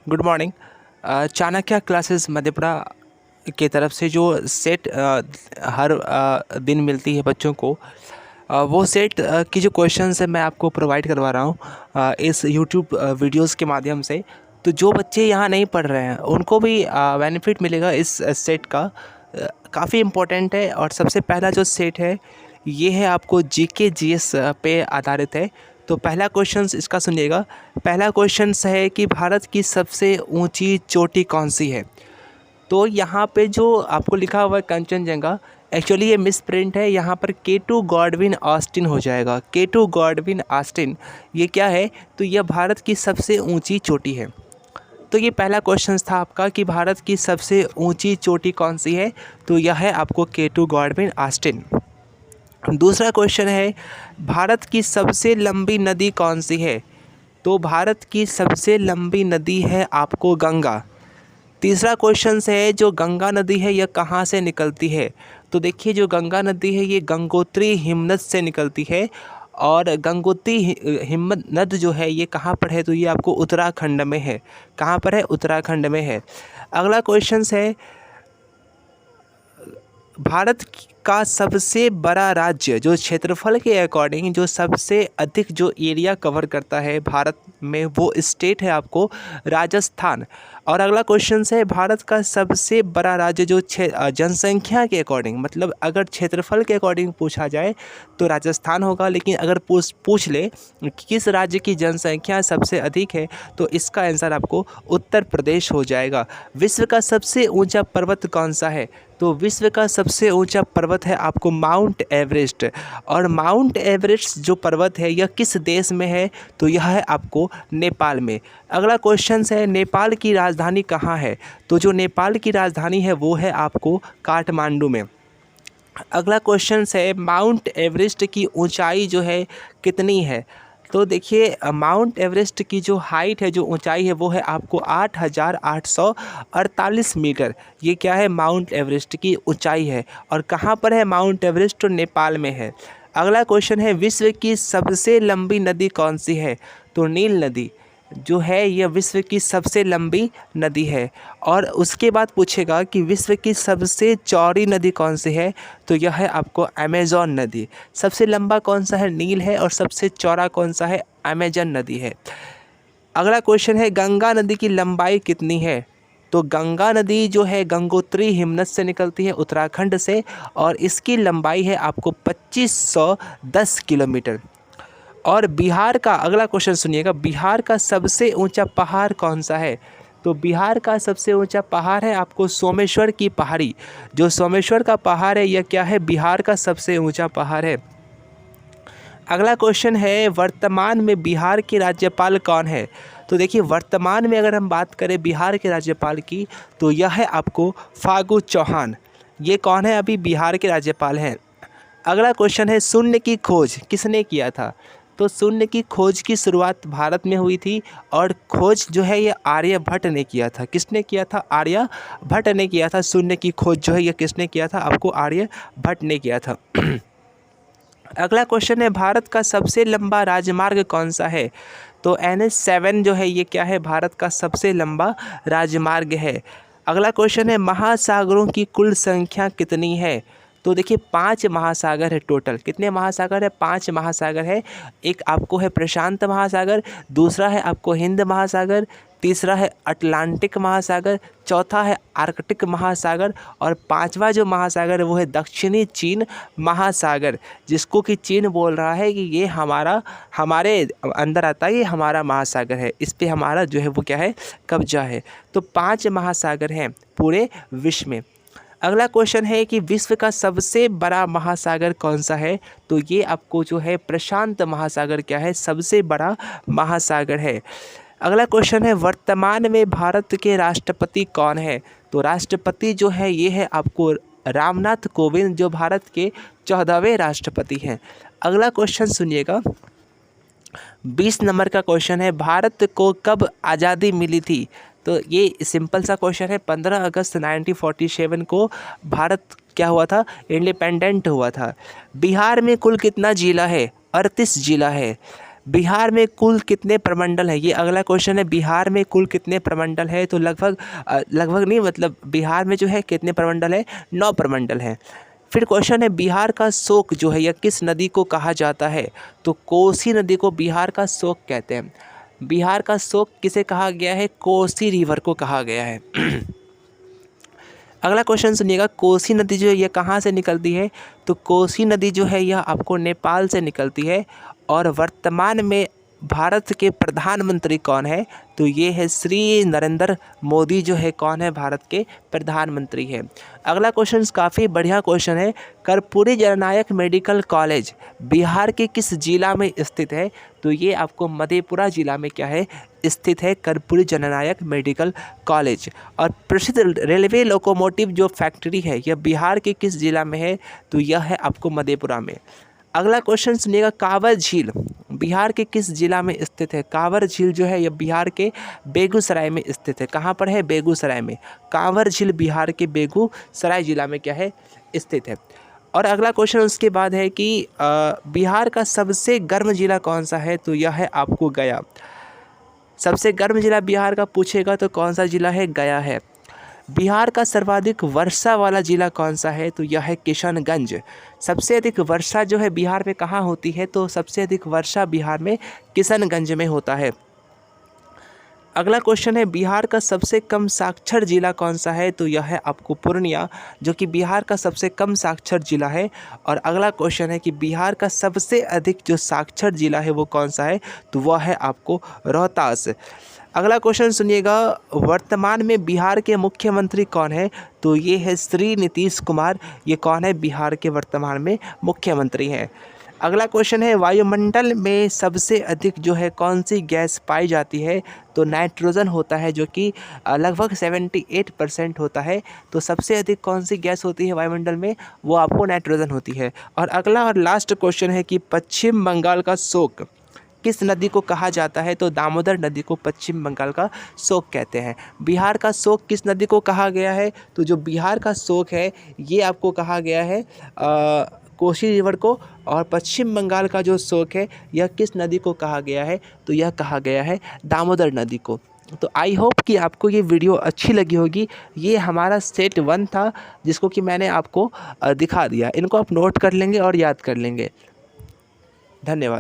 Good morning. Chanakya classes Madhepura के तरफ से जो सेट हर दिन मिलती है बच्चों को, वो सेट की जो क्वेश्चंस है मैं आपको प्रोवाइड करवा रहा हूँ इस यूट्यूब वीडियोस के माध्यम से। तो जो बच्चे यहाँ नहीं पढ़ रहे हैं उनको भी बेनिफिट मिलेगा इस सेट का। काफ़ी इम्पोर्टेंट है। और सबसे पहला जो सेट है ये है आपको जीके जीएस पे आधारित है। तो पहला क्वेश्चन इसका सुनिएगा। पहला क्वेश्चन है कि भारत की सबसे ऊंची चोटी कौन सी है। तो यहाँ पे जो आपको लिखा हुआ है कंचनजंगा, एक्चुअली ये मिस प्रिंट है। यहाँ पर K2 गॉडविन ऑस्टिन हो जाएगा। K2 गॉडविन ऑस्टिन ये क्या है, तो यह भारत की सबसे ऊंची चोटी है। तो ये पहला क्वेश्चन था आपका कि भारत की सबसे ऊंची चोटी कौन सी है, तो यह है आपको K2 गॉडविन ऑस्टिन। दूसरा क्वेश्चन है भारत की सबसे लंबी नदी कौन सी है। तो भारत की सबसे लंबी नदी है आपको गंगा। तीसरा क्वेश्चन है जो गंगा नदी है यह कहाँ से निकलती है। तो देखिए जो गंगा नदी है ये गंगोत्री हिमनद से निकलती है। और गंगोत्री हिमनद जो है ये कहाँ पर है, तो ये आपको उत्तराखंड में है। कहाँ पर है, उत्तराखंड में है। अगला क्वेश्चन है भारत का सबसे बड़ा राज्य जो क्षेत्रफल के अकॉर्डिंग जो सबसे अधिक जो एरिया कवर करता है भारत में, वो स्टेट है आपको राजस्थान। और अगला क्वेश्चन है भारत का सबसे बड़ा राज्य जो जनसंख्या के अकॉर्डिंग, मतलब अगर क्षेत्रफल के अकॉर्डिंग पूछा जाए तो राजस्थान होगा। लेकिन अगर पूछ ले कि किस राज्य की जनसंख्या सबसे अधिक है, तो इसका आंसर आपको उत्तर प्रदेश हो जाएगा। विश्व का सबसे ऊंचा पर्वत कौन सा है, तो विश्व का सबसे ऊंचा पर्वत है आपको माउंट एवरेस्ट। और माउंट एवरेस्ट जो पर्वत है यह किस देश में है, तो यह है आपको नेपाल में। अगला क्वेश्चन है नेपाल की राजधानी कहाँ है, तो जो नेपाल की राजधानी है वो है आपको काठमांडू में। अगला क्वेश्चन है माउंट एवरेस्ट की ऊंचाई जो है कितनी है। तो देखिए माउंट एवरेस्ट की जो हाइट है, जो ऊंचाई है वो है आपको 8,848 मीटर। ये क्या है, माउंट एवरेस्ट की ऊंचाई है। और कहाँ पर है माउंट एवरेस्ट, तो नेपाल में है। अगला क्वेश्चन है विश्व की सबसे लंबी नदी कौन सी है, तो नील नदी जो है यह विश्व की सबसे लंबी नदी है। और उसके बाद पूछेगा कि विश्व की सबसे चौड़ी नदी कौन सी है, तो यह है आपको अमेज़न नदी। सबसे लंबा कौन सा है, नील है। और सबसे चौड़ा कौन सा है, अमेज़न नदी है। अगला क्वेश्चन है गंगा नदी की लंबाई कितनी है। तो गंगा नदी जो है गंगोत्री हिमनद से निकलती है उत्तराखंड से, और इसकी लंबाई है आपको 2510 किलोमीटर। और बिहार का अगला क्वेश्चन सुनिएगा, बिहार का सबसे ऊंचा पहाड़ कौन सा है। तो बिहार का सबसे ऊंचा पहाड़ है आपको सोमेश्वर की पहाड़ी। जो सोमेश्वर का पहाड़ है यह क्या है, बिहार का सबसे ऊंचा पहाड़ है। अगला क्वेश्चन है वर्तमान में बिहार के राज्यपाल कौन है। तो देखिए वर्तमान में अगर हम बात करें बिहार के राज्यपाल की, तो यह है आपको फागू चौहान। ये कौन है, अभी बिहार के राज्यपाल हैं। अगला क्वेश्चन है शून्य की खोज किसने किया था। तो शून्य की खोज की शुरुआत भारत में हुई थी, और खोज जो है ये आर्यभट्ट ने किया था। किसने किया था, आर्यभट्ट ने किया था। शून्य की खोज जो है ये किसने किया था, आपको आर्यभट्ट ने किया था। अगला क्वेश्चन है भारत का सबसे लंबा राजमार्ग कौन सा है। तो NH7 जो है ये क्या है, भारत का सबसे लंबा राजमार्ग है। अगला क्वेश्चन है महासागरों की कुल संख्या कितनी है। तो देखिए 5 महासागर है टोटल। कितने महासागर है, 5 महासागर है। एक आपको है प्रशांत महासागर, दूसरा है आपको हिंद महासागर, तीसरा है अटलांटिक महासागर, चौथा है आर्कटिक महासागर, और पांचवा जो महासागर है वो है दक्षिणी चीन महासागर, जिसको कि चीन बोल रहा है कि ये हमारे अंदर आता है, ये हमारा महासागर है, इस पे हमारा जो है वो क्या है, कब्जा है। तो 5 महासागर हैं पूरे विश्व में। अगला क्वेश्चन है कि विश्व का सबसे बड़ा महासागर कौन सा है। तो ये आपको जो है प्रशांत महासागर क्या है, सबसे बड़ा महासागर है। अगला क्वेश्चन है वर्तमान में भारत के राष्ट्रपति कौन है। तो राष्ट्रपति जो है ये है आपको रामनाथ कोविंद, जो भारत के 14वें राष्ट्रपति हैं। अगला क्वेश्चन सुनिएगा, 20 नंबर का क्वेश्चन है भारत को कब आज़ादी मिली थी। तो ये सिंपल सा क्वेश्चन है। 15 अगस्त 1947 को भारत क्या हुआ था, इंडिपेंडेंट हुआ था। बिहार में कुल कितना जिला है, 38 जिला है। बिहार में कुल कितने प्रमंडल हैं? ये अगला क्वेश्चन है, बिहार में कुल कितने प्रमंडल है? तो लगभग नहीं, मतलब बिहार में जो है कितने प्रमंडल है? 9 प्रमंडल हैं। फिर क्वेश्चन है, बिहार का शोक जो है यह किस नदी को कहा जाता है? तो कोसी नदी को बिहार का शोक कहते हैं। बिहार का शोक किसे कहा गया है? कोसी रिवर को कहा गया है। अगला क्वेश्चन सुनिएगा, कोसी नदी जो है यह कहाँ से निकलती है? तो कोसी नदी जो है यह आपको नेपाल से निकलती है। और वर्तमान में भारत के प्रधानमंत्री कौन है? तो ये है श्री नरेंद्र मोदी जो है कौन है? भारत के प्रधानमंत्री है। अगला क्वेश्चन काफ़ी बढ़िया क्वेश्चन है, कर्पूरी जननायक मेडिकल कॉलेज बिहार के किस जिला में स्थित है? तो ये आपको मधेपुरा जिला में क्या है? स्थित है कर्पूरी जननायक मेडिकल कॉलेज। और प्रसिद्ध रेलवे लोकोमोटिव जो फैक्ट्री है यह बिहार के किस जिला में है? तो यह है आपको मधेपुरा में। अगला क्वेश्चन सुनिएगा, कांवर झील बिहार के किस जिला में स्थित है? कांवर झील जो है यह बिहार के बेगूसराय में स्थित है। कहाँ पर है? बेगूसराय में। कांवर झील बिहार के बेगूसराय जिला में क्या है? स्थित है। और अगला क्वेश्चन उसके बाद है कि बिहार का सबसे गर्म जिला कौन सा है? तो यह है आपको गया। सबसे गर्म जिला बिहार का पूछेगा तो कौन सा जिला है? गया है। बिहार का सर्वाधिक वर्षा वाला जिला कौन सा है? तो यह है किशनगंज। सबसे अधिक वर्षा जो है बिहार में कहाँ होती है? तो सबसे अधिक वर्षा बिहार में किशनगंज में होता है। अगला क्वेश्चन है, बिहार का सबसे कम साक्षर जिला कौन सा है? तो यह है आपको पूर्णिया, जो कि बिहार का सबसे कम साक्षर जिला है। और अगला क्वेश्चन है कि बिहार का सबसे अधिक जो साक्षर जिला है वो कौन सा है? तो वह है आपको रोहतास। अगला क्वेश्चन सुनिएगा, वर्तमान में बिहार के मुख्यमंत्री कौन है? तो ये है श्री नीतीश कुमार। ये कौन है? बिहार के वर्तमान में मुख्यमंत्री हैं। अगला क्वेश्चन है, वायुमंडल में सबसे अधिक जो है कौन सी गैस पाई जाती है? तो नाइट्रोजन होता है, जो कि लगभग 78% होता है। तो सबसे अधिक कौन सी गैस होती है वायुमंडल में? वो आपको नाइट्रोजन होती है। और अगला और लास्ट क्वेश्चन है कि पश्चिम बंगाल का शोक किस नदी को कहा जाता है? तो दामोदर नदी को पश्चिम बंगाल का शोक कहते हैं। बिहार का शोक किस नदी को कहा गया है? तो जो बिहार का शोक है ये आपको कहा गया है कोसी रिवर को। और पश्चिम बंगाल का जो शोक है यह किस नदी को कहा गया है? तो यह कहा गया है दामोदर नदी को। तो आई होप कि आपको ये वीडियो अच्छी लगी होगी। ये हमारा सेट 1 था जिसको कि मैंने आपको दिखा दिया। इनको आप नोट कर लेंगे और याद कर लेंगे। धन्यवाद।